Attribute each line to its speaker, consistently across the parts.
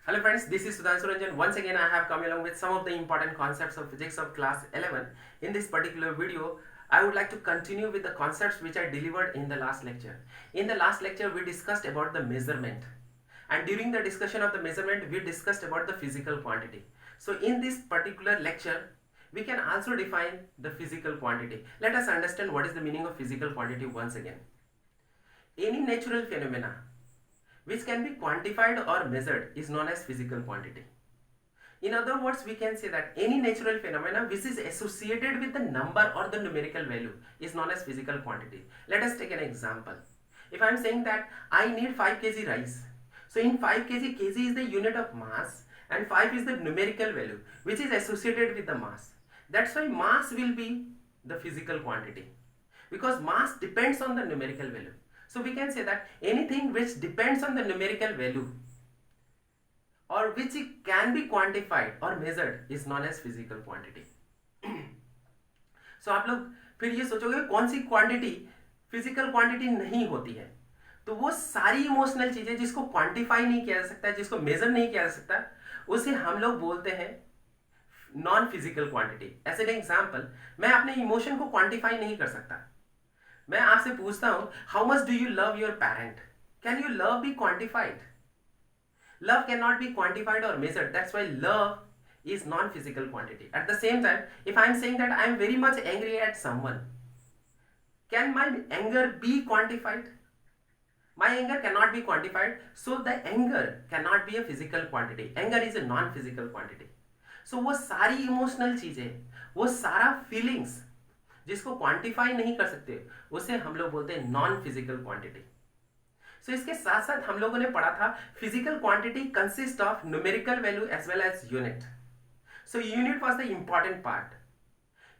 Speaker 1: Hello friends, this is Sudhanshu Ranjan. Once again I have come along with some of the important concepts of physics of class 11. In this particular video, I would like to continue with the concepts which I delivered in the last lecture. In the last lecture we discussed about the measurement. And during the discussion of the measurement we discussed about the physical quantity. So in this particular lecture, we can also define the physical quantity. Let us understand what is the meaning of physical quantity once again. Any natural phenomena which can be quantified or measured is known as physical quantity. In other words, we can say that any natural phenomena which is associated with the number or the numerical value is known as physical quantity. Let us take an example. If I am saying that I need 5 kg rice, so in 5 kg, kg is the unit of mass and 5 is the numerical value which is associated with the mass. That's why mass will be the physical quantity, because mass depends on the numerical value. So we can say that anything which depends on the numerical value or which can be quantified or measured is known as physical quantity. So आप लोग फिर ये सोचोगे कौन सी quantity physical quantity नहीं होती है, तो वो सारी इमोशनल चीजें जिसको क्वांटिफाई नहीं किया जा सकता, जिसको मेजर नहीं किया जा सकता, उसे हम लोग बोलते हैं non physical quantity. As an example, मैं अपने इमोशन को क्वांटिफाई नहीं कर सकता. मैं आपसे पूछता हूं how much do you love your parent, can you love be quantified? Love can not be quantified और measured. That's why love is non-physical quantity. At the same time, if I am saying that I am very much angry at someone, can my anger be quantified? My anger cannot be quantified, so the anger cannot be a physical quantity. Anger is a non-physical quantity. So वो सारी emotional चीजें, वो सारा feelings जिसको quantify नहीं कर सकते, उसे हम लोग बोलते हैं नॉन फिजिकल क्वांटिटी. सो इसके साथ साथ हम लोगों ने पढ़ा था physical quantity consist of numerical value as well as unit. So unit was the important part.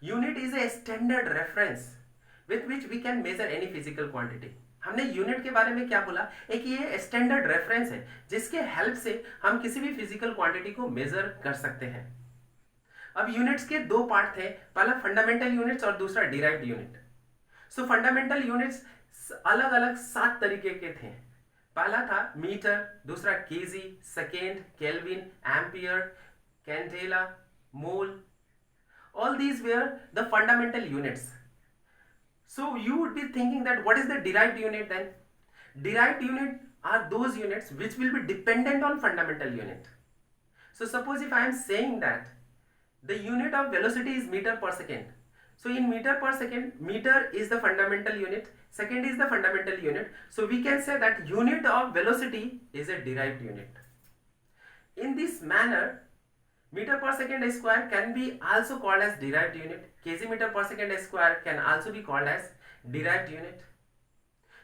Speaker 1: Unit is a standard reference with which we can measure any physical quantity. हमने unit के बारे में क्या बोला, एक ये स्टैंडर्ड रेफरेंस है जिसके हेल्प से हम किसी भी फिजिकल क्वांटिटी को मेजर कर सकते हैं. अब यूनिट्स के दो पार्ट थे, पहला फंडामेंटल यूनिट्स और दूसरा डिराइव्ड यूनिट. सो फंडामेंटल यूनिट्स अलग अलग 7 तरीके के थे. पहला था मीटर, दूसरा KG, second kelvin, ampere, candela, mole. All these where the fundamental units. So you would be thinking that what is the derived unit then? Derived unit are those units which will be dependent on fundamental unit. So suppose if I am saying that the unit of velocity is meter per second. So in meter per second, meter is the fundamental unit, second is the fundamental unit. So we can say that unit of velocity is a derived unit. In this manner, meter per second square can be also called as derived unit. Kg meter per second square can also be called as derived unit.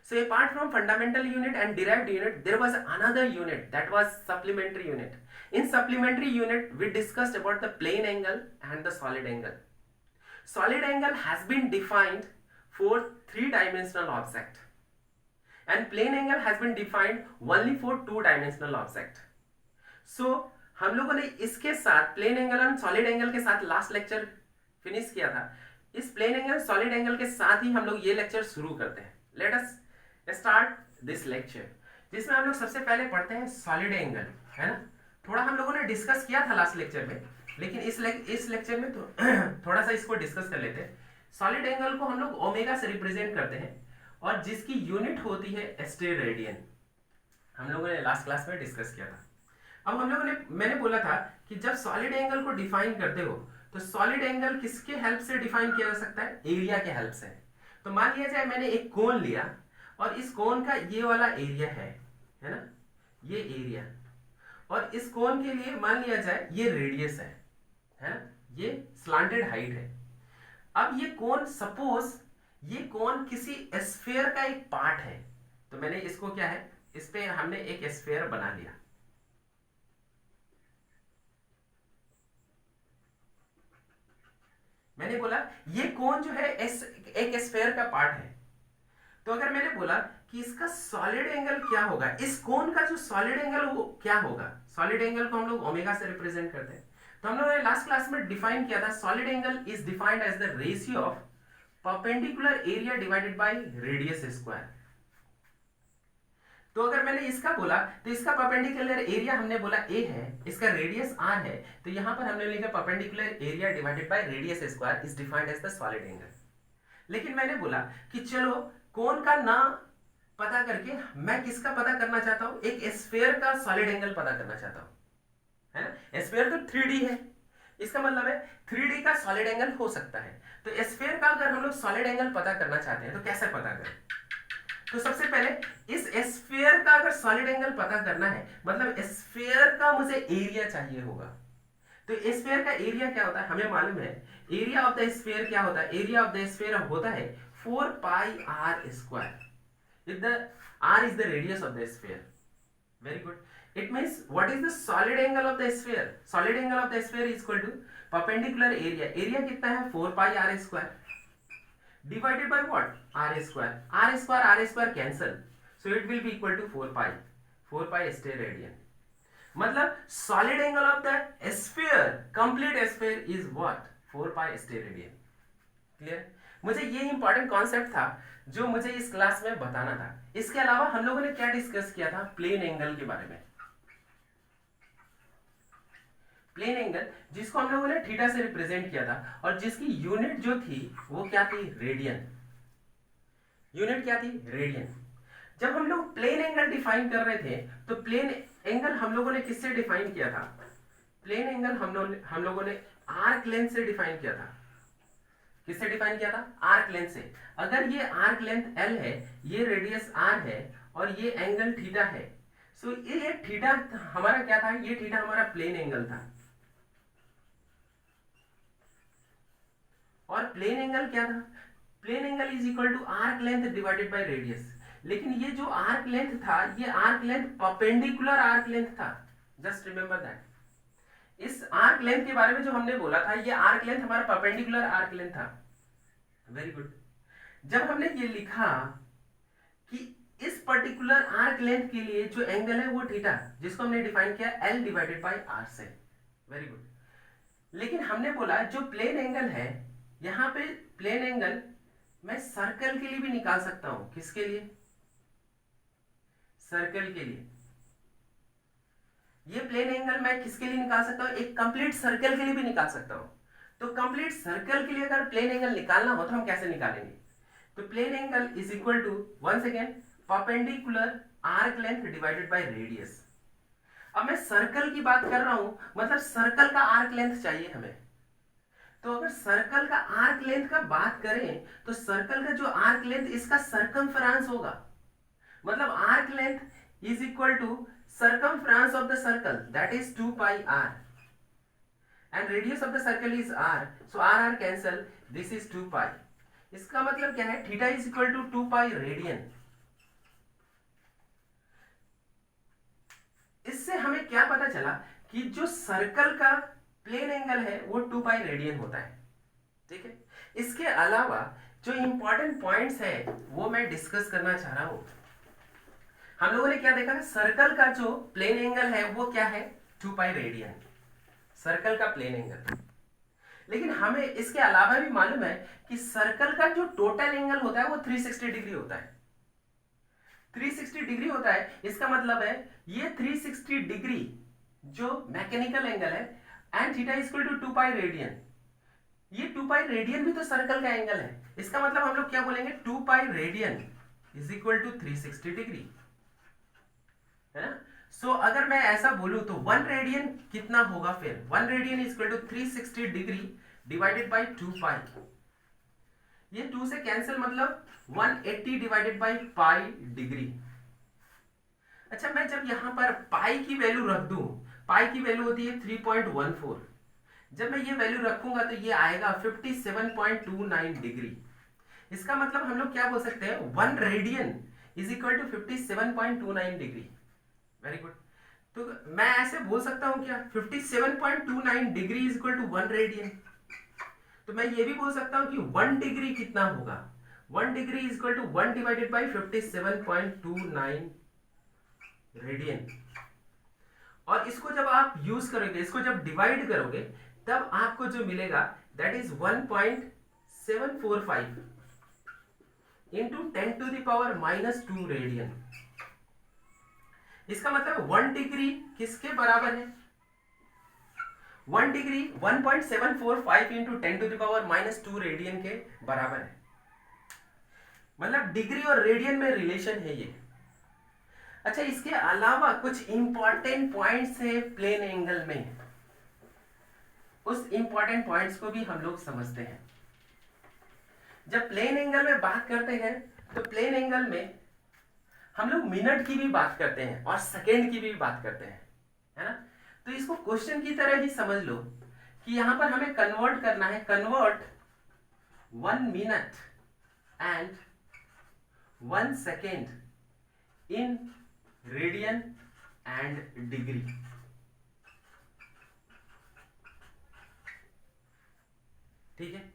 Speaker 1: So apart from fundamental unit and derived unit, there was another unit, that was supplementary unit. In supplementary unit, we discussed about the plane angle and the solid angle. Solid angle has been defined for 3-dimensional object and plane angle has been defined only for 2-dimensional object. So हम लोगों ने इसके साथ plane angle और solid angle के साथ last lecture finish किया था. इस प्लेन एंगल सॉलिड एंगल के साथ ही हम लोग ये लेक्चर शुरू करते हैं. Let us start this lecture, जिसमें हम लोग सबसे पहले पढ़ते हैं सॉलिड एंगल, है ना. थोड़ा हम लोगों ने डिस्कस किया था लास्ट लेक्चर में, लेकिन इस लेक्चर में तो थोड़ा सा इसको डिस्कस कर लेते हैं. सॉलिड एंगल को हम लोग ओमेगा से रिप्रेजेंट करते हैं और जिसकी यूनिट होती है स्टेरेडियन. हम लोगों ने लास्ट क्लास में डिस्कस किया था. अब हम लोगों ने, मैंने बोला था कि जब सॉलिड एंगल को डिफाइन करते हो तो सॉलिड एंगल किसके हेल्प से डिफाइन किया जा सकता है? एरिया के हेल्प से. तो मान लिया जाए मैंने एक कोन लिया और इस कोन का ये वाला एरिया है ना, ये एरिया, और इस कोन के लिए मान लिया जाए ये रेडियस है ना, ये स्लांटेड हाइट है. अब ये कोन, सपोज ये कोन किसी स्फीयर का एक पार्ट है, तो मैंने इसको क्या है, इस पे हमने एक स्फीयर बना लिया. मैंने बोला ये कोन जो है एक स्फीयर का पार्ट है. तो अगर मैंने बोला कि इसका सॉलिड एंगल क्या होगा, इस कोन का जो सॉलिड एंगल वो क्या होगा, सॉलिड एंगल को हम लोग ओमेगा से रिप्रेजेंट करते हैं. तो हम लोगों ने लास्ट क्लास में डिफाइन किया था solid angle is defined as the ratio of perpendicular area divided by radius square. तो अगर मैंने इसका बोला तो इसका परपेंडिकुलर एरिया हमने बोला a है, इसका रेडियस r है, तो यहाँ पर हमने लिखा perpendicular area divided by radius square is defined as the solid angle. लेकिन मैंने बोला कि चलो कोन का ना पता करके मैं किसका पता करना चाहता हूँ, एक स्फीयर का सॉलिड एंगल पता करना चाहता हूँ, है ना। स्फीयर तो 3D है, इसका मतलब है 3D का सॉलिड एंगल हो सकता है। तो स्फीयर का अगर हम लोग सॉलिड एंगल पता करना चाहते हैं तो कैसे पता करें? तो सबसे पहले इस स्फीयर का अगर सॉलिड एंगल पता करना है, मतलब स्फीयर का मुझे एरिया चाहिए होगा। तो स्फीयर का एरिया क्या होता है हमें मालूम है, एरिया ऑफ द स्फीयर क्या होता है, एरिया ऑफ द स्फीयर होता है 4 pi R square if the R is the radius of the sphere. Very good. It means what is the solid angle of the sphere? Solid angle of the sphere is equal to perpendicular area. Area कितना है 4 pi r square divided by what? R square. R square cancel. So it will be equal to 4 pi. 4 pi stay radian. मतलब solid angle of the sphere, complete sphere is what? 4 pi stay radian. Clear? मुझे ये important concept था जो मुझे इस class में बताना था। इसके अलावा हम लोगों ने क्या डिस्कस किया था? प्लेन एंगल के बारे में। प्लेन एंगल जिसको हम लोगों ने थीटा से रिप्रेजेंट किया था और जिसकी यूनिट जो थी वो क्या थी? रेडियन। यूनिट क्या थी? रेडियन। जब हम लोग प्लेन एंगल डिफाइन कर रहे थे तो प्लेन एंगल हम लोगों ने किससे डिफाइन किया था? प्लेन एंगल हम लोगों ने आर्क लेंथ से डिफाइन किया था। किससे डिफाइन किया था? आर्क लेंथ से। अगर ये आर्क लेंथ L है, ये रेडियस R है और ये एंगल थीटा है, सो ये थीटा हमारा क्या था? ये थीटा हमारा प्लेन एंगल था। और प्लेन एंगल क्या था? Plane angle is equal to arc length divided by radius. लेकिन ये जो आर्क लेंथ था, ये arc length perpendicular arc length था। Just remember that. इस आर्क लेंथ के बारे में जो हमने बोला था, ये आर्क लेंथ हमारा परपेंडिकुलर आर्क लेंथ था। Very good. जब हमने ये लिखा कि इस पर्टिकुलर आर्क लेंथ के लिए जो एंगल है वो थीटा, जिसको हमने डिफाइन किया L डिवाइडेड बाय R से। Very good. लेकिन हमने बोला जो प्लेन एंगल है, यहां पे प्लेन एंगल मैं सर्कल के लिए भी निकाल सकता हूं। किसके लिए? सर्कल के लिए। ये प्लेन एंगल मैं किसके लिए निकाल सकता हूं? एक कंप्लीट सर्कल के लिए भी निकाल सकता हूं। तो कंप्लीट सर्कल के लिए अगर प्लेन एंगल निकालना हो तो हम कैसे निकालेंगे? तो plane angle is equal to once again perpendicular arc length divided by radius. अब मैं सर्कल की बात कर रहा हूं, मतलब सर्कल का आर्क लेंथ चाहिए हमें। तो अगर सर्कल का आर्क लेंथ का बात करें तो सर्कल का जो आर्क लेंथ, इसका सरकमफेरेंस होगा। मतलब arc length is equal to circumference of the circle, that is 2 pi r, and radius of the circle is r, so r cancel, this is 2 pi। इसका मतलब क्या है? Theta is equal to 2 pi radian. इससे हमें क्या पता चला कि जो सर्कल का प्लेन एंगल है वो 2 pi रेडियन होता है। ठीक है। इसके अलावा जो इंपॉर्टेंट पॉइंट्स है वो मैं डिस्कस करना चाह रहा हूं। हम लोगों ने क्या देखा? सर्कल का जो प्लेन एंगल है वो क्या है? 2 पाई रेडियन, सर्कल का प्लेन एंगल। लेकिन हमें इसके अलावा भी मालूम है कि सर्कल का जो टोटल एंगल होता है वो 360 डिग्री होता है। 360 डिग्री होता है। इसका मतलब है ये 360 डिग्री जो मैकेनिकल एंगल है and theta is equal to 2 pi radian. ये 2 पाई रेडियन भी तो सर्कल का एंगल है। इसका मतलब हम लोग क्या बोलेंगे? 2 pi radian is equal to 360 degree, है ना। सो अगर मैं ऐसा बोलूं तो 1 रेडियन कितना होगा? फिर 1 radian is equal to 360 degree divided by 2 pi. ये 2 से कैंसिल, मतलब 180 डिवाइडेड बाय पाई डिग्री। अच्छा, मैं जब यहां पर पाई की वैल्यू रख दूं, पाई की वैल्यू होती है 3.14। जब मैं ये वैल्यू रखूंगा तो ये आएगा 57.29 डिग्री। इसका मतलब हम लोग क्या बोल सकते हैं? 1 radian is equal to 57.29 degree. Very good. तो मैं ऐसे बोल सकता हूं क्या? 57.29 degree is equal to 1 radian. तो मैं ये भी बोल सकता हूं कि 1 डिग्री कितना होगा? 1 degree is equal to 1 divided by 57.29 radian. और इसको जब आप यूज करोगे, इसको जब डिवाइड करोगे, तब आपको जो मिलेगा that is 1.745 into 10 to the power -2 radian. इसका मतलब 1 डिग्री किसके बराबर है? 1 डिग्री 1.745 इंटू 10⁻⁻² रेडियन के बराबर है। मतलब डिग्री और रेडियन में रिलेशन है ये। अच्छा, इसके अलावा कुछ इंपॉर्टेंट पॉइंट्स है प्लेन एंगल में, उस इंपॉर्टेंट पॉइंट्स को भी हम लोग समझते हैं। जब प्लेन एंगल में बात करते हैं तो प्लेन एंगल में हम लोग मिनट की भी बात करते हैं और सेकेंड की भी बात करते हैं, है ना। तो इसको क्वेश्चन की तरह ही समझ लो कि यहां पर हमें कन्वर्ट करना है, convert 1 minute and 1 second in radian and degree. ठीक है,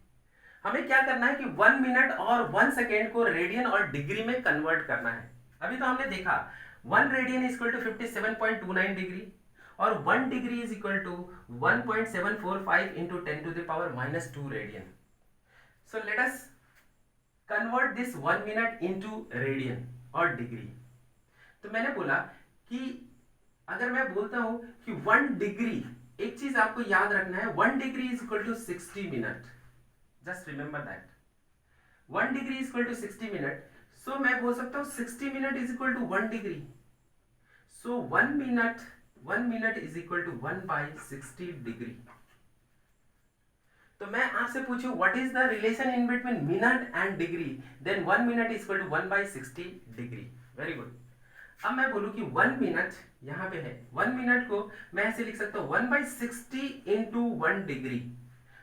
Speaker 1: हमें क्या करना है कि 1 मिनट और 1 सेकेंड को रेडियन और डिग्री में कन्वर्ट करना है। अभी तो हमने देखा 1 radian is equal to 57.29 degree और 1 degree is equal to 1.745 into 10⁻⁻² radian. So let us convert this 1 minute into radian और डिग्री। तो मैंने बोला कि अगर मैं बोलता हूं कि 1 डिग्री, एक चीज आपको याद रखना है, 1 degree is equal to 60 minute. Just remember that 1 degree is equal to 60 minute. So मैं बोल सकता हूं 60 minute is equal to 1 degree. So 1 minute is equal to 1/60 degree. तो मैं आपसे पूछूं what is the relation in between minute and degree, then 1 minute is equal to 1/60 degree. Very good. अब मैं बोलूं कि 1 मिनट यहां पे है, 1 मिनट को मैं ऐसे लिख सकता हूं 1/60 इंटू 1 डिग्री।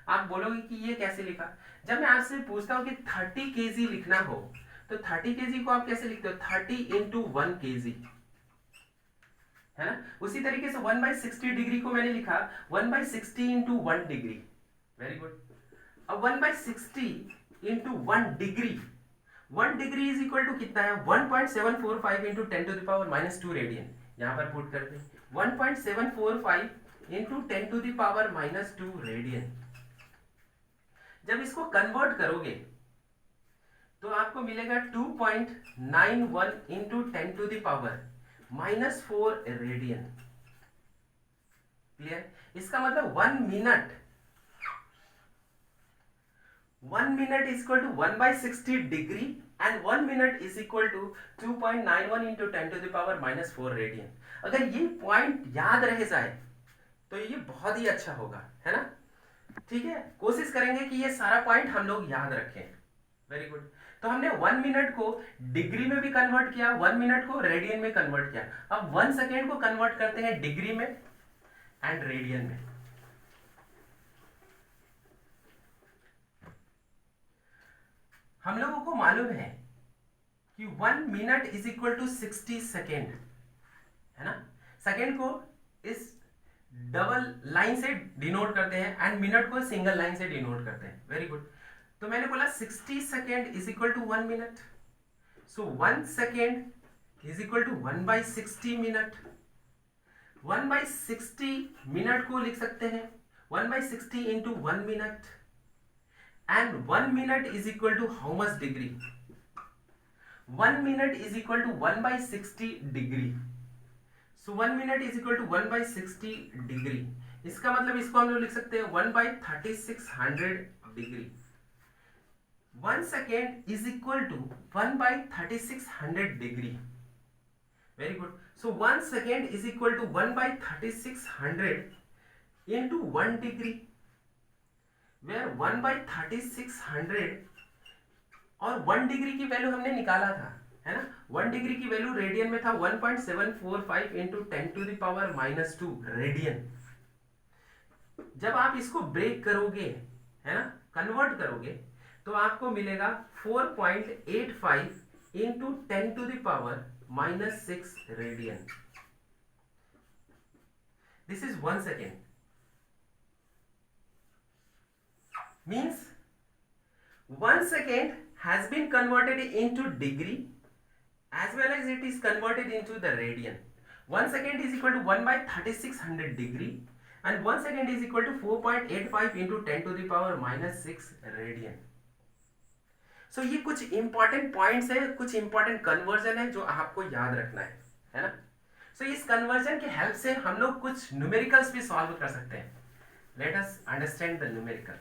Speaker 1: आप बोलोगे कि ये कैसे लिखा? जब मैं आपसे पूछता हूं कि 30 kg लिखना हो तो 30 kg को आप कैसे लिखते हो? 30 इंटू 1 kg, है ना। उसी तरीके से 1/60 डिग्री को मैंने लिखा 1/60 इंटू 1 डिग्री। Very good. अब 1/60 into 1 degree, 1 degree is equal to कितना है? 1.745 इंटू 10⁻⁻² रेडियन। यहां पर पुट करते हैं 1.745 इंटू 10⁻⁻² रेडियन। जब इसको कन्वर्ट करोगे तो आपको मिलेगा 2.91 इंटू 10⁻⁻4 रेडियन। क्लियर? इसका मतलब 1 minute is equal to 1/60 degree and 1 minute is equal to 2.91 into 10⁻⁻4 radian. अगर ये पॉइंट याद रह जाए तो ये बहुत ही अच्छा होगा, है ना। ठीक है, कोशिश करेंगे कि ये सारा पॉइंट हम लोग याद रखें। Very good. तो हमने 1 मिनट को डिग्री में भी कन्वर्ट किया, 1 मिनट को रेडियन में कन्वर्ट किया। अब 1 सेकेंड को कन्वर्ट करते हैं डिग्री में एंड रेडियन में। हम लोगों को मालूम है कि 1 minute is equal to 60 second, है ना। सेकेंड को इस डबल लाइन से डिनोट करते हैं एंड मिनट को सिंगल लाइन से डिनोट करते हैं। Very good. तो मैंने बोला 60 second is equal to 1 minute. So 1 second is equal to 1/60 minute. 1/60 minute को लिख सकते हैं 1/60 into 1 minute and 1 minute is equal to how much degree? 1 minute is equal to 1/60 degree. So 1 minute is equal to 1/60 degree. इसका मतलब इसको हम लोग लिख सकते हैं 1/3600 degree. 1 second is equal to 1/3600 degree. Very good. So 1 second is equal to 1/3600 into 1 degree, where 1/3600 और 1 degree की वैल्यू हमने निकाला था, है ना। 1 डिग्री की वैल्यू रेडियन में था 1.745 इंटू 10⁻⁻² रेडियन। जब आप इसको ब्रेक करोगे, है ना, कन्वर्ट करोगे, तो आपको मिलेगा 4.85 into 10⁻⁻6 radian. This is 1 second. Means 1 second has been converted into degree as well as it is converted into the radian. 1 second is equal to 1/3600 degree and 1 second is equal to 4.85 into 10⁻⁻6 radian. So ये कुछ important points है, कुछ important conversion है जो आपको याद रखना है ना। सो इस कन्वर्जन के हेल्प से हम लोग कुछ न्यूमेरिकल्स भी सॉल्व कर सकते हैं. Let us understand the numerical.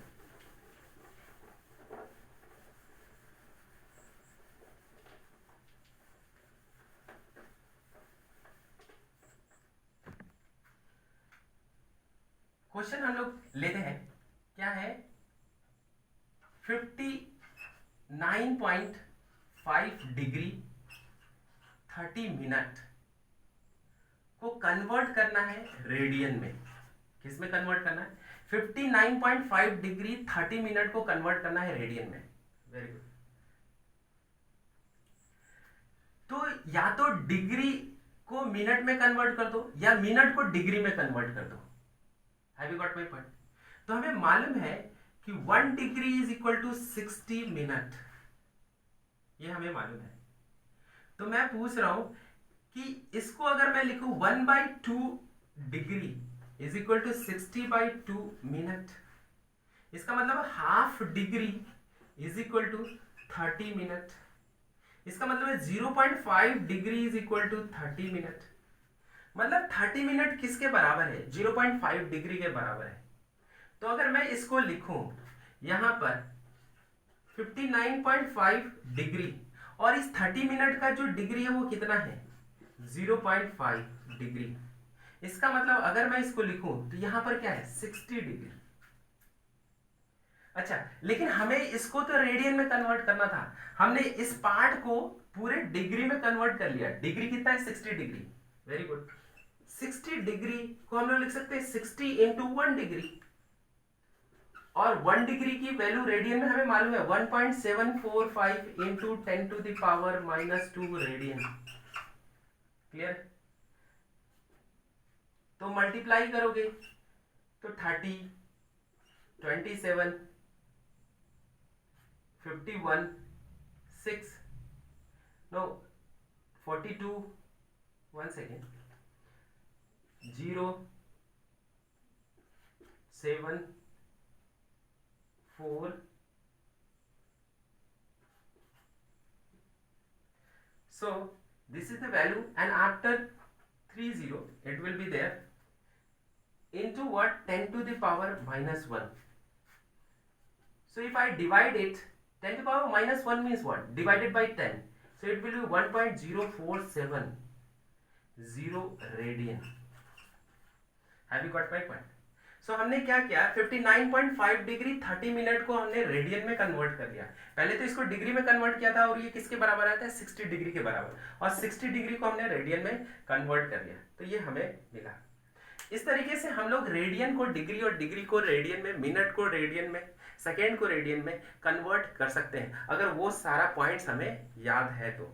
Speaker 1: Question हम लोग लेते हैं. क्या है? 59.5 डिग्री 30 मिनट को कन्वर्ट करना है रेडियन में. किस में कन्वर्ट करना है? 59.5 डिग्री 30 मिनट को कन्वर्ट करना है रेडियन में. Very good. तो या तो डिग्री को मिनट में कन्वर्ट कर दो या मिनट को डिग्री में कन्वर्ट कर दो. Have you got my point? तो हमें मालूम है कि 1 degree is equal to 60 minute. ये हमें मालूम है. तो मैं पूछ रहा हूं कि इसको अगर मैं लिखूं 1/2 degree is equal to 60/2 minute, इसका मतलब half degree is equal to 30 minute. इसका मतलब है 0.5 degree is equal to 30 minute. मतलब 30 मिनट किसके बराबर है? 0.5 डिग्री के बराबर है. तो अगर मैं इसको लिखूं यहां पर 59.5 डिग्री और इस 30 मिनट का जो डिग्री है वो कितना है? 0.5 डिग्री. इसका मतलब अगर मैं इसको लिखूं तो यहां पर क्या है? 60 डिग्री. अच्छा, लेकिन हमें इसको तो रेडियन में कन्वर्ट करना था. हमने इस पार्ट को पूरे डिग्री में कन्वर्ट कर लिया. डिग्री कितना है? 60 डिग्री. Very good. 60 डिग्री को हम लोग लिख सकते हैं 60 इंटू 1 डिग्री. और 1 डिग्री की वैल्यू रेडियन में हमें मालूम है 1.745 into 10 to the power -2 radian. Clear? तो मल्टीप्लाई करोगे तो 30, 27, 51, 6, no 42, 1 second, 0, 7, 4, so this is the value, and after 30 it will be there into what? 10 to the power -1. So if I divide it, 10 to the power -1 means what? Divided by 10, so it will be 1.0470 radian. Have you got my point? So हमने क्या किया? 59.5 degree 30 minute को हमने radian में convert कर दिया. पहले तो इसको डिग्री में कन्वर्ट किया था और ये किसके बराबर आता है? 60 डिग्री के बराबर. और 60 डिग्री को हमने रेडियन में कन्वर्ट कर दिया. तो ये हमें मिला. इस तरीके से हम लोग रेडियन को डिग्री और डिग्री को रेडियन में, मिनट को रेडियन में, सेकेंड को रेडियन में कन्वर्ट कर सकते हैं अगर वो सारा पॉइंट्स हमें याद है तो.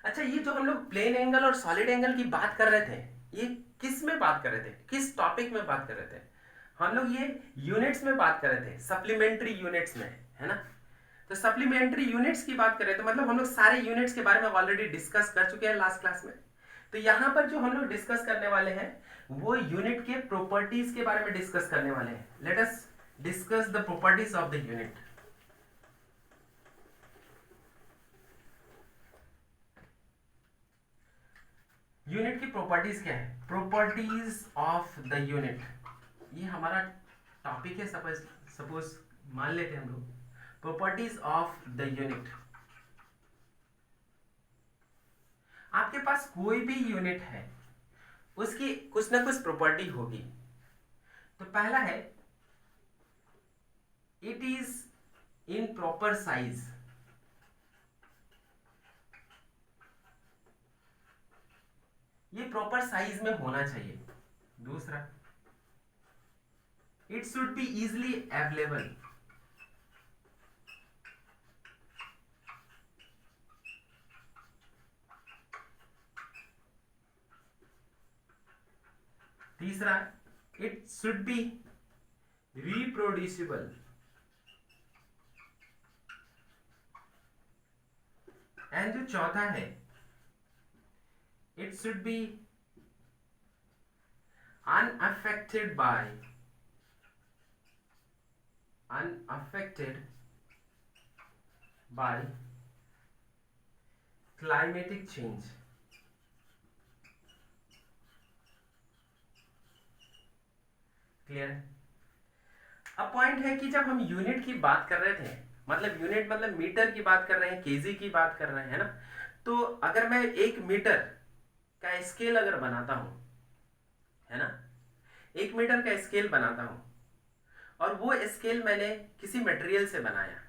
Speaker 1: अच्छा, ये जो हम लोग प्लेन एंगल और सॉलिड एंगल की बात कर रहे थे, ये किस में बात कर रहे थे? किस टॉपिक में बात कर रहे थे? हम लोग ये यूनिट्स में बात कर रहे थे, सप्लीमेंट्री यूनिट्स में, है ना. तो सप्लीमेंट्री यूनिट्स की बात कर रहे थे, मतलब हम लोग सारे यूनिट्स के बारे में ऑलरेडी डिस्कस कर चुके हैं लास्ट क्लास में. तो यहाँ पर जो हम लोग डिस्कस करने वाले हैं वो यूनिट के प्रॉपर्टीज के बारे में डिस्कस करने वाले हैं. Let us discuss the properties of the unit. Unit की प्रॉपर्टीज क्या है? प्रॉपर्टीज ऑफ द यूनिट, ये हमारा टॉपिक है. सपोज मान लेते हैं हम लोग प्रॉपर्टीज ऑफ द यूनिट. आपके पास कोई भी यूनिट है उसकी कुछ ना कुछ प्रॉपर्टी होगी. तो पहला है it is in proper size. ये प्रॉपर साइज में होना चाहिए. दूसरा, it should be easily available. तीसरा, it should be reproducible. And जो चौथा है, it should be unaffected by climatic change. Clear है? अब पॉइंट है कि जब हम यूनिट की बात कर रहे थे, मतलब यूनिट मतलब मीटर की बात कर रहे हैं, केजी की बात कर रहे हैं, है ना? तो अगर मैं 1 मीटर का स्केल अगर बनाता हूं, है ना, 1 मीटर का स्केल बनाता हूं, और वो स्केल मैंने किसी मटेरियल से बनाया,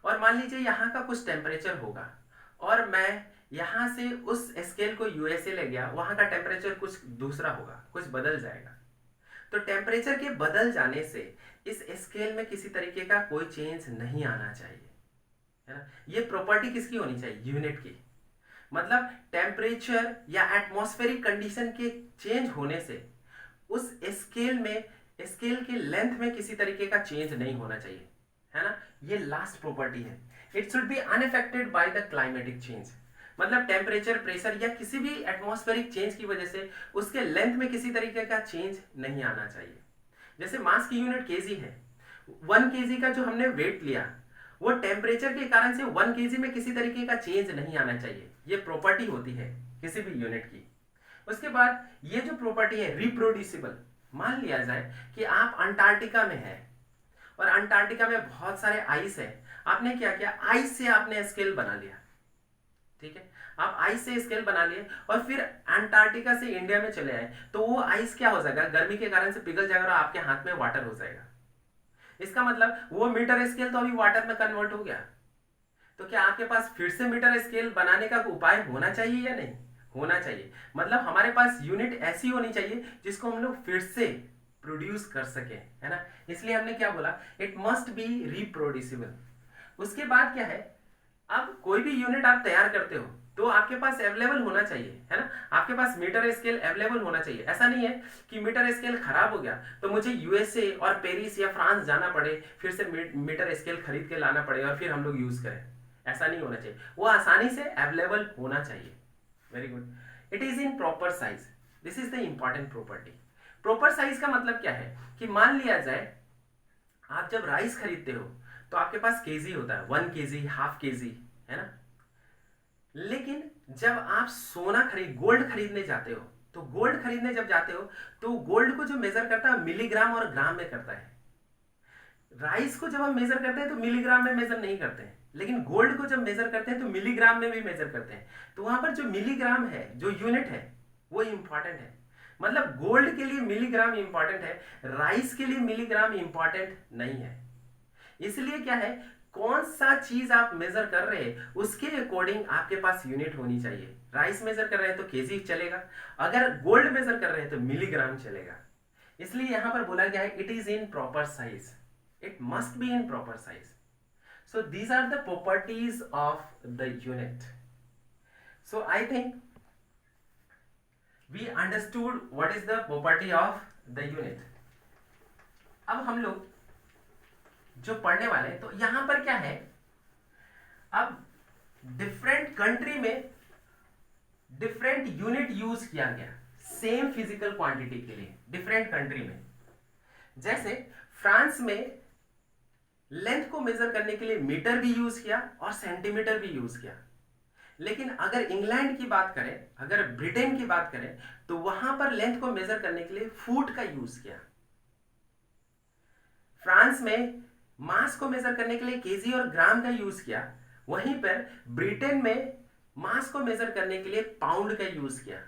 Speaker 1: और मान लीजिए यहाँ का कुछ टेम्परेचर होगा, और मैं यहाँ से उस स्केल को यूएसए ले गया, वहाँ का टेम्परेचर कुछ दूसरा होगा, कुछ बदल जाएगा। तो टेम्परेचर के बदल जाने से इस स्केल में किसी तरीके का कोई चेंज नहीं आना चाहिए, है ना? ये प्रॉपर्टी किसकी होनी चाहिए? यूनिट की। मतलब टेम्परेचर या एटमॉस्फेरिक कंडीशन के चेंज होने से उस स्केल में, स्केल के लेंथ में किसी तरीके का चेंज नहीं होना चाहिए, है ना? ये लास्ट प्रॉपर्टी है। It should B unaffected by the climatic change. मतलब टेम्परेचर, प्रेशर या किसी भी एटमॉस्फेरिक चेंज की वजह से उसके लेंथ में किसी तरीके का चेंज नहीं आना चाहिए। जैसे मास की यूनिट केजी है, 1 केजी का जो हमने वेट लिया, वो टेम्परेचर के कारण से 1 केजी में किसी तरीके का चेंज नहीं आना चाहिए। ये प्रॉपर्टी होती है किसी भी यूनिट की। उसके बाद ये जो प्रॉपर्टी है रिप्रोड्यूसिबल। मान लिया जाए कि आप अंटार्कटिका में हैं, और अंटार्कटिका में बहुत सारे आइस है। आपने क्या किया? आइस से आपने स्केल बना लिया, ठीक है? आप आइस से स्केल बना लिए और फिर अंटार्कटिका से इंडिया में चले आए, तो वो आइस क्या हो जाएगा? गर्मी के कारण से पिघल जाएगा और आपके हाथ में वाटर हो जाएगा। इसका मतलब वो मीटर स्केल तो अभी वाटर में कन्वर्ट हो गया। तो क्या आपके पास फिर से मीटर स्केल बनाने का उपाय होना चाहिए या नहीं? होना चाहिए। मतलब हमारे पास यूनिट ऐसी होनी चाहिए जिसको हम लोग फिर से प्रोड्यूस कर सके, है ना? इसलिए हमने क्या बोला? It must B reproducible. उसके बाद क्या है? अब कोई भी यूनिट आप तैयार करते हो तो आपके पास अवेलेबल होना चाहिए, है ना? आपके पास मीटर स्केल अवेलेबल होना चाहिए। ऐसा नहीं है कि मीटर स्केल खराब हो गया तो मुझे यूएसए और पेरिस या फ्रांस जाना पड़े, फिर से मीटर स्केल खरीद के लाना पड़े और फिर हम लोग यूज करें। ऐसा नहीं होना चाहिए, वो आसानी से अवेलेबल होना चाहिए। Very good. It is in proper size. This is the important property. Proper size का मतलब क्या है कि मान लिया जाए आप जब राइस खरीदते हो तो आपके पास केजी होता है, 1 केजी, हाफ केजी, है ना? लेकिन जब आप सोना गोल्ड खरीदने जाते हो, तो गोल्ड खरीदने जब जाते हो तो गोल्ड को जो मेजर करता है मिलीग्राम और ग्राम में करता है। राइस को जब हम मेजर करते हैं तो मिलीग्राम में मेजर नहीं करते हैं, लेकिन गोल्ड को जब मेजर करते हैं तो मिलीग्राम में भी मेजर करते हैं। तो वहां पर जो मिलीग्राम है, जो यूनिट है, वो इंपॉर्टेंट है। मतलब गोल्ड के लिए मिलीग्राम इंपॉर्टेंट है, राइस के लिए मिलीग्राम इंपॉर्टेंट नहीं है। इसलिए क्या है, कौन सा चीज आप मेजर कर रहे हैं उसके अकॉर्डिंग आपके पास यूनिट होनी चाहिए। राइस मेजर कर रहे हैं तो केजी चलेगा, अगर गोल्ड मेजर कर रहे हैं तो मिलीग्राम चलेगा। इसलिए यहां पर बोला गया है it is in proper size, it must be in proper size. So these are the properties of the unit. So I think we understood what is the property of the unit. अब हम लोग जो पढ़ने वाले हैं, तो यहां पर क्या है, अब डिफरेंट कंट्री में डिफरेंट यूनिट यूज किया गया सेम फिजिकल क्वांटिटी के लिए डिफरेंट कंट्री में। जैसे फ्रांस में लेंथ को मेजर करने के लिए मीटर भी यूज किया और सेंटीमीटर भी यूज किया। लेकिन अगर इंग्लैंड की बात करें, अगर ब्रिटेन की बात करें, तो वहां पर लेंथ को मेजर करने के लिए फुट का यूज किया। फ्रांस में मास को मेजर करने के लिए केजी और ग्राम का यूज किया, वहीं पर ब्रिटेन में मास को मेजर करने के लिए पाउंड का यूज किया।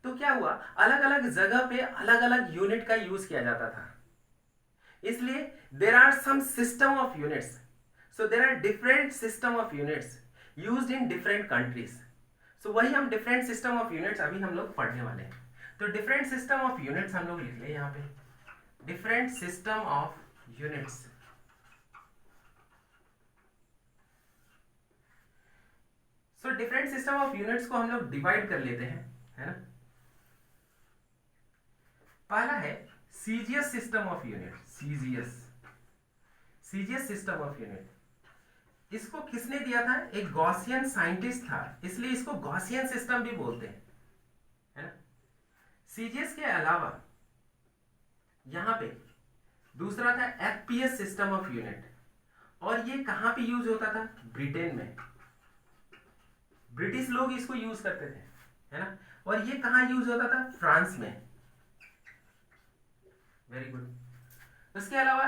Speaker 1: तो क्या हुआ, अलग अलग जगह पे अलग अलग यूनिट का यूज किया जाता था। इसलिए there are some system of units, so there are different system of units used in different countries. So वही हम डिफरेंट सिस्टम ऑफ यूनिट्स अभी हम लोग पढ़ने वाले हैं। तो डिफरेंट सिस्टम ऑफ यूनिट्स हम लोग लिख ले यहाँ पे, different system of units. So different system of units को हम लोग डिवाइड कर लेते हैं, है ना? पहला है CGS system of unit. CGS system of unit, इसको किसने दिया था? एक गॉसियन साइंटिस्ट था, इसलिए इसको गॉसियन सिस्टम भी बोलते हैं, है ना? सीजीएस के अलावा यहां पे दूसरा था एफपीएस सिस्टम ऑफ यूनिट, और ये कहां पे यूज होता था? ब्रिटेन में। ब्रिटिश लोग इसको यूज करते थे, है ना? और ये कहां यूज होता था? फ्रांस में। Very good. उसके अलावा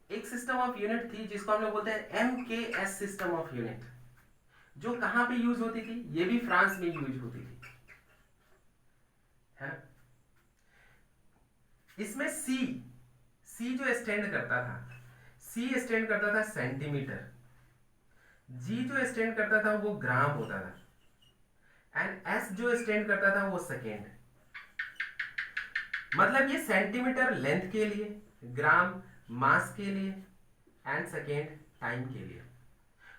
Speaker 1: एक सिस्टम ऑफ यूनिट थी जिसको हम लोग बोलते हैं MKS सिस्टम ऑफ यूनिट, जो कहां पे यूज होती थी, ये भी फ्रांस में यूज होती थी, है। इसमें सी जो स्टैंड करता था, सी स्टैंड करता था सेंटीमीटर, जी जो स्टैंड करता था वो ग्राम होता था, एंड एस जो स्टैंड करता था वो सेकेंड। मतलब ये सेंटीमीटर लेंथ के लिए, ग्राम मास के लिए, एंड सेकेंड टाइम के लिए।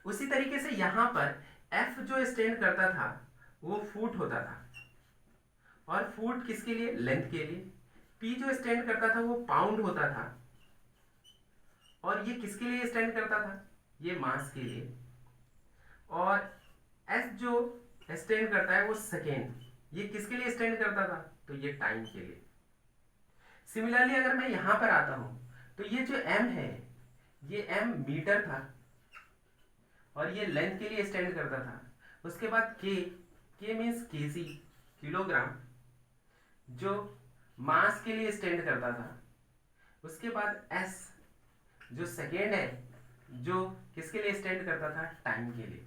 Speaker 1: उसी तरीके से यहां पर एफ जो स्टैंड करता था वो फुट होता था, और फुट किसके लिए, लेंथ के लिए। पी जो स्टैंड करता था वो पाउंड होता था, और ये किसके लिए स्टैंड करता था, ये मास के लिए। और एस जो स्टैंड करता है वो सेकेंड, ये किसके लिए स्टैंड करता था, तो ये टाइम के लिए। सिमिलरली अगर मैं यहां पर आता हूं तो ये जो एम है, ये एम मीटर था, और ये लेंथ के लिए स्टैंड करता था। उसके बाद के मीन्स केजी, किलोग्राम, जो मास के लिए स्टैंड करता था। उसके बाद एस जो सेकेंड है, जो किसके लिए स्टैंड करता था, टाइम के लिए।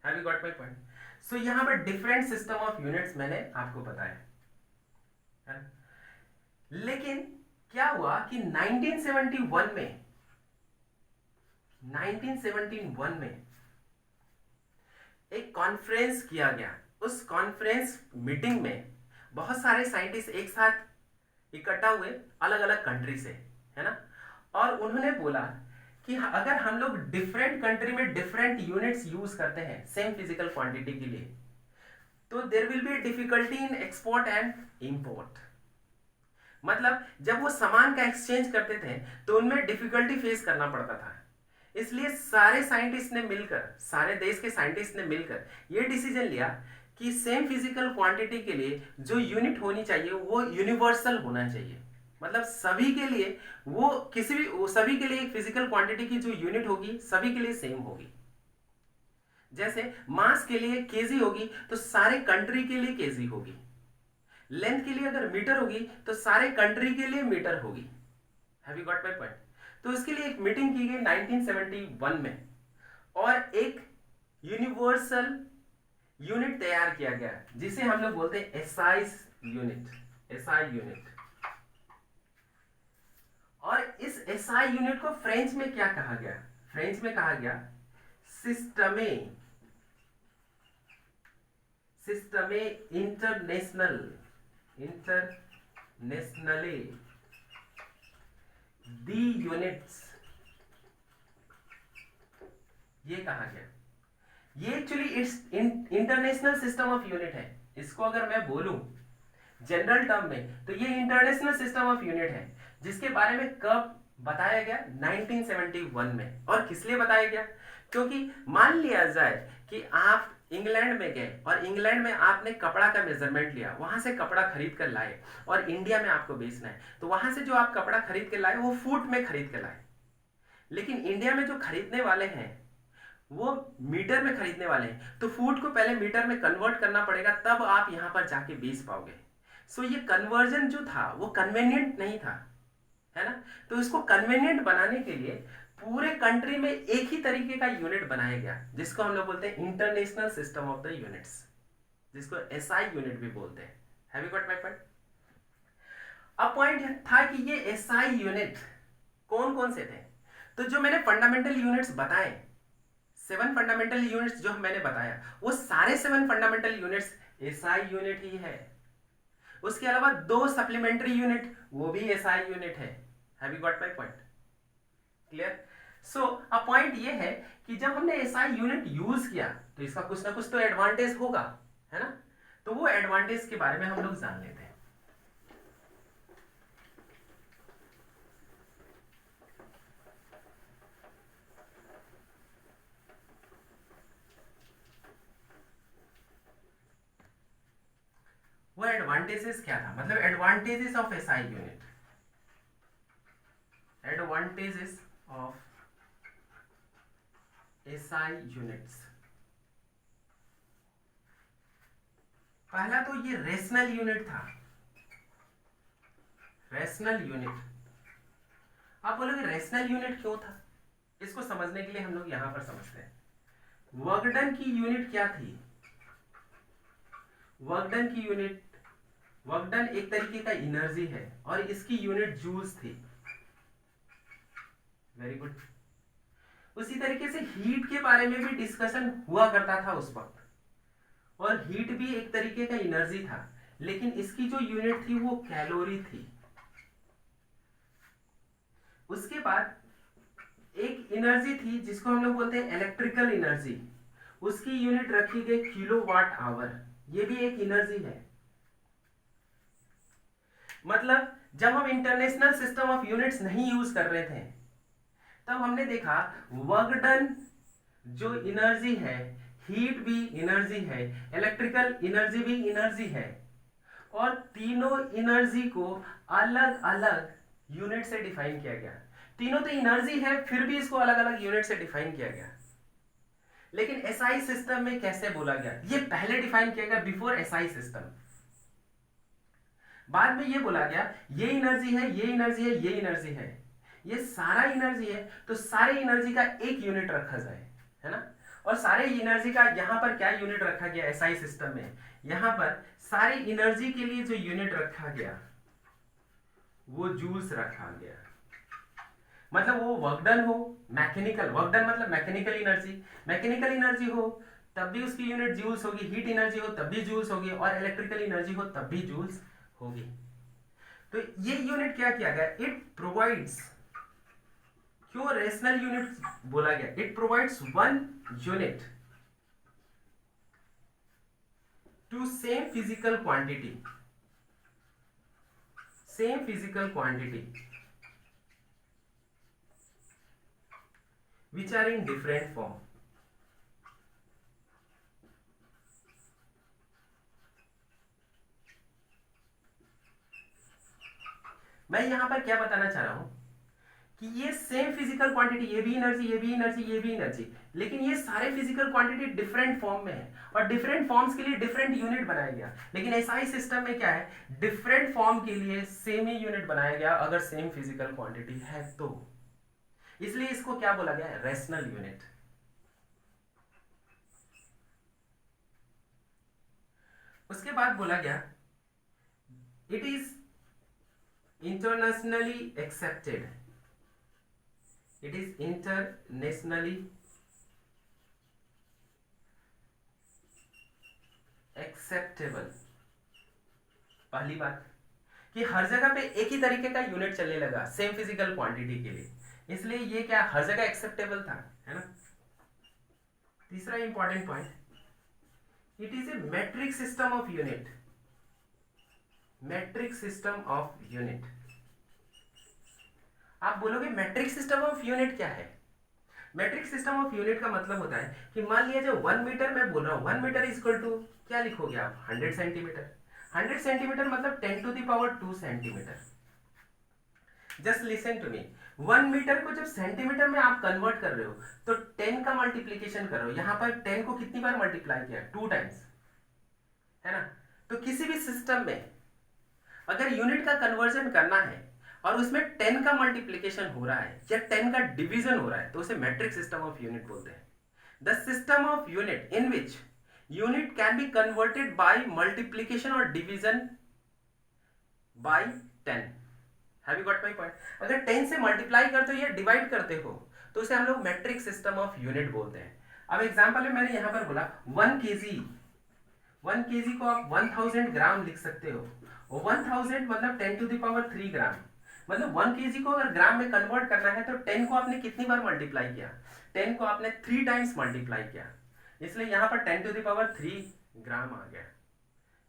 Speaker 1: Have you got my point? So यहां पर डिफरेंट सिस्टम ऑफ यूनिट्स मैंने आपको बताया है? लेकिन क्या हुआ कि 1971 में 1971 में एक कॉन्फ्रेंस किया गया। उस कॉन्फ्रेंस मीटिंग में बहुत सारे साइंटिस्ट एक साथ इकट्ठा हुए, अलग अलग कंट्री से, है ना। और उन्होंने बोला कि अगर हम लोग डिफरेंट कंट्री में डिफरेंट यूनिट्स यूज करते हैं सेम फिजिकल क्वांटिटी के लिए, तो there will be difficulty in export and import. मतलब जब वो सामान का एक्सचेंज करते थे तो उनमें डिफिकल्टी फेस करना पड़ता था। इसलिए सारे साइंटिस्ट ने मिलकर, सारे देश के साइंटिस्ट ने मिलकर ये डिसीजन लिया कि सेम फिजिकल क्वांटिटी के लिए जो यूनिट होनी चाहिए वो यूनिवर्सल होना चाहिए। मतलब सभी के लिए, वो किसी भी, वो सभी के लिए एक फिजिकल क्वांटिटी की जो यूनिट होगी सभी के लिए सेम होगी। जैसे मास के लिए केजी होगी तो सारे कंट्री के लिए केजी होगी। लेंथ के लिए अगर मीटर होगी तो सारे कंट्री के लिए मीटर होगी। Have you got my point? तो इसके लिए एक मीटिंग की गई 1971 में, और एक यूनिवर्सल यूनिट तैयार किया गया जिसे हम लोग बोलते हैं एसआई यूनिट, एसआई यूनिट। और इस एसआई यूनिट को फ्रेंच में क्या कहा गया, फ्रेंच में कहा गया सिस्टमे, सिस्टमे इंटरनेशनल, इंटरनेशनले दी यूनिट्स, ये कहा गया। ये actually international system of unit है। इसको अगर मैं बोलूं जनरल टर्म में तो ये इंटरनेशनल सिस्टम ऑफ यूनिट है, जिसके बारे में कब बताया गया, 1971 में। और किस लिए बताया गया, क्योंकि मान लिया जाए कि आप इंग्लैंड में गए और इंग्लैंड में आपने कपड़ा का मेजरमेंट लिया, वहां से कपड़ा खरीद कर लाए और इंडिया में आपको बेचना है, तो वहां से जो आप कपड़ा खरीद के लाए वो फुट में खरीद के लाए। लेकिन इंडिया में जो खरीदने वाले हैं वो मीटर में खरीदने वाले हैं, तो फुट को पहले मीटर में कन्वर्ट करना पड़ेगा, तब आप यहां पर जाके बेच पाओगे। सो ये कन्वर्जन जो था वो कन्वीनियंट नहीं था, है ना। तो इसको कन्वीनियंट बनाने के लिए पूरे कंट्री में एक ही तरीके का यूनिट बनाया गया, जिसको हम लोग बोलते हैं international system of the units, जिसको एसआई यूनिट भी बोलते हैं। Have you got my point? अब पॉइंट था कि ये एसआई यूनिट कौन कौन से थे। तो जो मैंने फंडामेंटल यूनिट्स बताए, 7 फंडामेंटल यूनिट्स जो मैंने बताया, वो सारे 7 फंडामेंटल यूनिट्स एसआई यूनिट ही है। उसके अलावा 2 सप्लीमेंट्री यूनिट, वो भी एसआई यूनिट है। Have you got my point? Clear? So अब पॉइंट ये है कि जब हमने एसआई यूनिट यूज किया तो इसका कुछ ना कुछ तो एडवांटेज होगा, है ना। तो वो एडवांटेज के बारे में हम लोग जान लेते हैं। वो एडवांटेजेस क्या था, मतलब advantages of SI unit, advantages of SI units. पहला तो ये रेशनल यूनिट था। Rational unit. आप बोलोगे रैशनल यूनिट क्यों था? इसको समझने के लिए हम लोग यहां पर समझते हैं। वर्क डन की यूनिट क्या थी? वर्क डन की यूनिट, वर्क डन एक तरीके का एनर्जी है और इसकी यूनिट जूल्स थी। Very good. उसी तरीके से हीट के बारे में भी डिस्कशन हुआ करता था उस वक्त, और हीट भी एक तरीके का एनर्जी था, लेकिन इसकी जो यूनिट थी वो कैलोरी थी। उसके बाद एक एनर्जी थी जिसको हम लोग बोलते हैं इलेक्ट्रिकल एनर्जी, उसकी यूनिट रखी गई किलोवाट आवर। ये भी एक एनर्जी है। मतलब जब हम इंटरनेशनल सिस्टम ऑफ यूनिट्स नहीं यूज कर रहे थे, तब हमने देखा वर्क डन जो एनर्जी है, हीट भी एनर्जी है, इलेक्ट्रिकल एनर्जी भी एनर्जी है, और तीनों एनर्जी को अलग अलग यूनिट से डिफाइन किया गया। तीनों तो एनर्जी है, फिर भी इसको अलग अलग यूनिट से डिफाइन किया गया। लेकिन एसआई सिस्टम में कैसे बोला गया? ये पहले डिफाइन किया गया बिफोर एसआई सिस्टम। बाद में ये बोला गया ये एनर्जी है, ये एनर्जी है, ये एनर्जी है, ये सारा एनर्जी है, तो सारे एनर्जी का एक यूनिट रखा जाए, है ना। और सारे एनर्जी का यहां पर क्या यूनिट रखा गया एसआई सिस्टम में? यहां पर सारे एनर्जी के लिए जो यूनिट रखा गया वो जूल्स रखा गया। मतलब वो वर्क डन हो, मैकेनिकल वर्क डन मतलब मैकेनिकल एनर्जी, मैकेनिकल एनर्जी हो तब भी उसकी यूनिट जूल्स होगी, हीट एनर्जी हो तब भी जूल्स होगी, और इलेक्ट्रिकल एनर्जी हो तब भी जूल्स होगी। तो ये यूनिट क्या किया गया? इट प्रोवाइड्स, क्यों रेशनल यूनिट बोला गया? It provides one unit to same physical quantity, same physical quantity which are in different form। मैं यहां पर क्या बताना चाह रहा हूं कि ये सेम फिजिकल क्वांटिटी, ये भी एनर्जी, ये भी एनर्जी, ये भी एनर्जी, लेकिन ये सारे फिजिकल क्वांटिटी डिफरेंट फॉर्म में है, और डिफरेंट फॉर्म्स के लिए डिफरेंट यूनिट बनाया गया। लेकिन एसआई सिस्टम में क्या है? डिफरेंट फॉर्म के लिए सेम ही यूनिट बनाया गया अगर सेम फिजिकल क्वांटिटी है तो। इसलिए इसको क्या बोला गया? Rational unit. उसके बाद बोला गया it is internationally accepted, it is internationally acceptable. पहली बात कि हर जगह पे एक ही तरीके का यूनिट चलने लगा सेम फिजिकल क्वांटिटी के लिए, इसलिए ये क्या हर जगह एक्सेप्टेबल था, है ना। तीसरा important point, it is a metric system of unit, metric system of unit. आप बोलोगे मैट्रिक सिस्टम ऑफ यूनिट क्या है? मैट्रिक सिस्टम ऑफ यूनिट का मतलब होता है कि मान लिया जो 1 मीटर मैं बोल रहा हूं, 1 मीटर इज इक्वल टू क्या लिखोगे आप? 100 सेंटीमीटर। 100 सेंटीमीटर मतलब 10 to the power 2 centimetre. Just listen to me, 1 metre को जब सेंटीमीटर में आप कन्वर्ट कर रहे हो तो 10 का मल्टीप्लीकेशन कर रहे हो। यहां पर 10 को कितनी बार मल्टीप्लाई किया? 2 टाइम्स, है ना। तो किसी भी सिस्टम में अगर यूनिट का कन्वर्जन करना है और उसमें 10 का मल्टीप्लीकेशन हो रहा है या 10 का डिवीजन हो रहा है तो उसे मैट्रिक सिस्टम ऑफ यूनिट बोलते हैं। The system of unit in which unit can be converted by multiplication और division by 10। Have you got my point? अगर 10 से मल्टीप्लाई करते हो या डिवाइड करते हो तो उसे हम लोग मैट्रिक सिस्टम ऑफ यूनिट बोलते हैं। अब एग्जांपल में मैंने यहां पर बोला 1 केजी, 1 केजी को आप 1000 ग्राम लिख सकते हो, और 1000 मतलब 10 टू द पावर 3 ग्राम। मतलब 1 केजी को अगर ग्राम में कन्वर्ट करना है तो 10 को आपने कितनी बार मल्टीप्लाई किया? 10 को आपने 3 टाइम्स मल्टीप्लाई किया, इसलिए यहां पर 10 टू द पावर 3 ग्राम आ गया।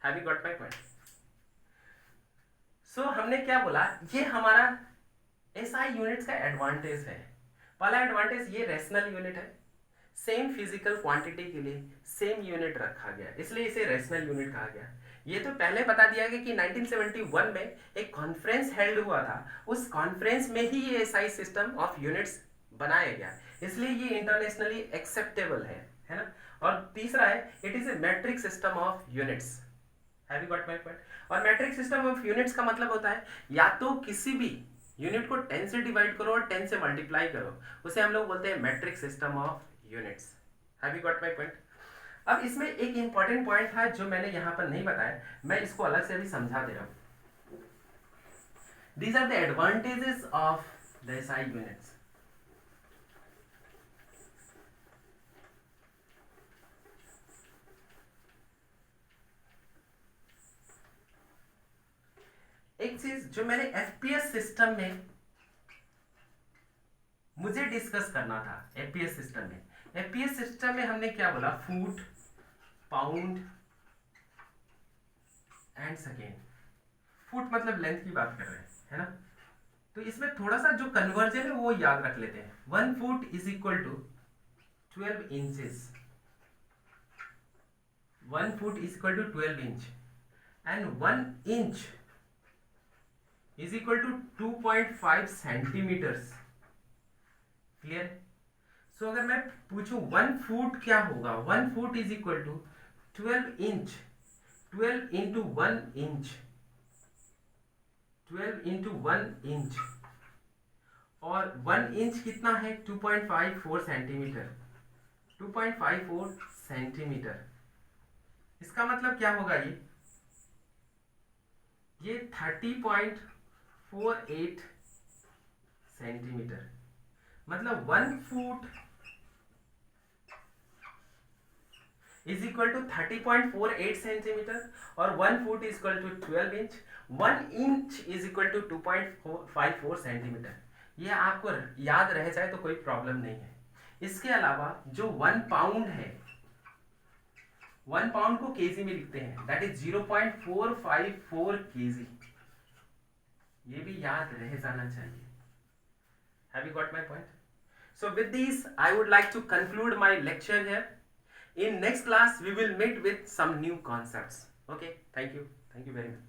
Speaker 1: Have you got my point? So हमने क्या बोला, ये हमारा एसआई यूनिट्स का एडवांटेज है। पहला एडवांटेज ये रैशनल यूनिट है, सेम फिजिकल क्वांटिटी के लिए सेम यूनिट रखा गया, इसलिए इसे रैशनल यूनिट कहा गया। ये तो पहले बता दिया गया कि 1971 में एक कॉन्फ्रेंस हेल्ड हुआ था, उस कॉन्फ्रेंस में ही ये एसआई सिस्टम ऑफ यूनिट्स बनाया गया, इसलिए ये इंटरनेशनली एक्सेप्टेबल है ना। और तीसरा है it is A matric system of units. Have you got my point? और मैट्रिक सिस्टम ऑफ यूनिट्स का मतलब होता है या तो किसी भी यूनिट को 10 से डिवाइड करो और 10 से मल्टीप्लाई करो, उसे हम लोग बोलते हैं matric system of units. Have you got my point? अब इसमें एक इंपॉर्टेंट पॉइंट था जो मैंने यहां पर नहीं बताया, मैं इसको अलग से भी समझा दे रहा हूं। These are the advantages of the SI units. एक चीज जो मैंने एफपीएस सिस्टम में मुझे डिस्कस करना था, एफपीएस सिस्टम में हमने क्या बोला, foot, pound and second. Foot मतलब लेंथ की बात कर रहे हैं, है ना? तो इसमें थोड़ा सा जो कन्वर्जन है वो याद रख लेते हैं। 1 foot is equal to 12 inches. 1 foot is equal to 12 inch and 1 inch is equal to 2.5 centimetres. Clear? So अगर मैं पूछूं 1 फुट क्या होगा, 1 foot is equal to 12 inch, 12 into 1 inch, 12 into 1 inch, और 1 इंच कितना है, 2.54 सेंटीमीटर। 2.54 सेंटीमीटर, इसका मतलब क्या होगा, ये 30.48 सेंटीमीटर। मतलब 1 foot is equal to 30.48 centimetre और 1 foot is equal to 12 inch. 1 inch is equal to 2.54 centimetre. ये आपको याद रह जाए तो कोई प्रॉब्लम नहीं है। इसके अलावा जो 1 पाउंड है, 1 पाउंड को केजी में लिखते हैं, दैट इज 0.454 केजी। ये भी याद रह जाना चाहिए। Have you got my point? So with this, I would like to conclude my lecture here. In next class, we will meet with some new concepts. Okay, thank you. Thank you very much.